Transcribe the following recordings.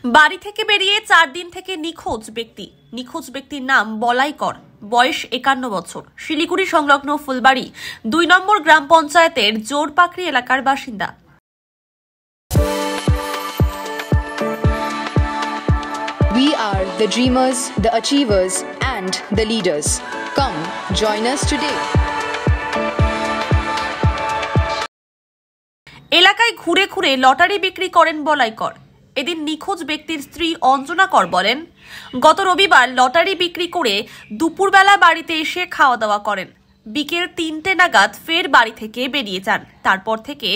বাড়ি থেকে বেরিয়ে 4 দিন থেকে নিখোঁজ ব্যক্তির নাম বলাই কর, বয়স 51 বছর, শিলিগুড়ি সংলগ্ন ফুলবাড়ি 2 নম্বর গ্রাম পঞ্চায়েতের জোরপাকড়ি এলাকার বাসিন্দা। We are the dreamers, the achievers, and the leaders. Come, join us today. এলাকায় ঘুরে ঘুরে লটারি বিক্রি করেন বলাই কর। এদিন নিখোঁজ ব্যক্তির স্ত্রী অঞ্জনা কর বলেন, গত রবিবার লটারি বিক্রি করে দুপুরবেলা বাড়িতে এসে খাওয়া দাওয়া করেন। বিকেল 3টে নাগাদ ফের বাড়ি থেকে বেরিয়ে যান। তারপর থেকে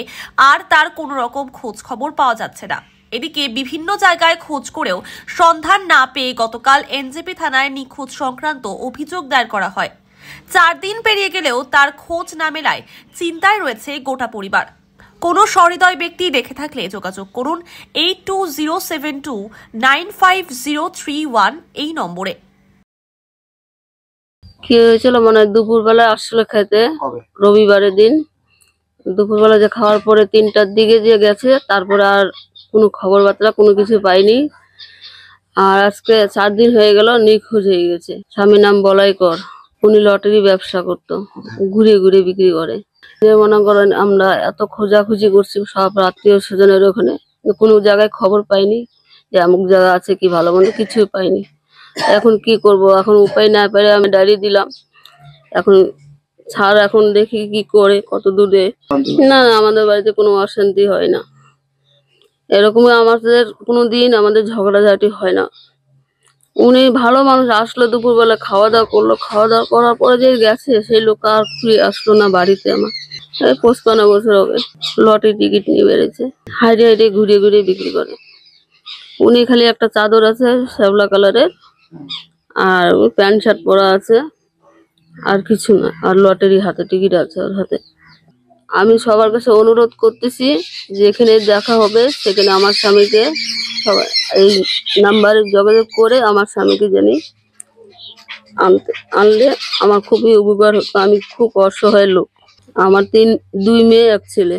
আর তার কোনো রকম খোঁজ খবর পাওয়া যাচ্ছে না। এদিকে বিভিন্ন জায়গায় খোঁজ করেও সন্ধান না পেয়ে গতকাল এনজেপি থানায় নিখোঁজ সংক্রান্ত অভিযোগ দায়ের করা হয়। 4 দিন পেরিয়ে গেলেও তার খোঁজ না মেলায় চিন্তায় রয়েছে গোটা পরিবার। কোনো সহৃদয় ব্যক্তি দেখে থাকলে যোগাযোগ করুন 8207295031 এই নম্বরে। কি হয়েছিল মানে দুপুরবেলা আসলে খেতে, রবিবারের দিন দুপুরবেলা যে খাওয়ার পরে 3টার দিকে যে গেছে, তারপরে আর কোনো খবর বার্তা কোনো কিছু পাইনি। আর আজকে 4 দিন হয়ে গেল নিখোঁজ হয়ে গেছে। স্বামীর নাম বলাই কর, উনি লটারি ব্যবসা করতো, ঘুরে ঘুরে বিক্রি করে। যে মনে করেন আমরা এত খোঁজাখুঁজি করছি সব আত্মীয় স্বজনের ওখানে, কোনো জায়গায় খবর পাইনি যে অমুক জায়গা আছে কি ভালো মন্দ কিছুই পাইনি। এখন কি করব, এখন উপায় না পেরে আমি ডায়েরি দিলাম। এখন ছাড়, এখন দেখি কি করে, কত দূরে। না আমাদের বাড়িতে কোনো অশান্তি হয় না, এরকম আমাদের কোনো দিন আমাদের ঝগড়াঝাটি হয় না। উনি ভালো মানুষ, আসলো দুপুরবেলা খাওয়া দাওয়া করলো, খাওয়া দাওয়া করার পরে যে গেছে সেই লোক আর ফিরে আসলো না বাড়িতে। আমার 55 বছর হবে, লটারি টিকিট নিয়ে বেড়েছে, হাইটে হাইটে ঘুরে ঘুরে বিক্রি করে। উনি খালি একটা চাদর আছে শ্যাবলা কালারের, আর প্যান্ট শার্ট পরা আছে, আর কিছু না। আর লটারি হাতে টিকিট আছে ওর হাতে। আমি সবার কাছে অনুরোধ করতেছি, যেখানে দেখা হবে সেখানে আমার স্বামীকে সবাই এই নাম্বারে যোগাযোগ করে আমার স্বামীকে জানি আনলে আমার খুবই উপকার হতো। আমি খুব অসহায় লোক, আমার 2 মেয়ে 1 ছেলে।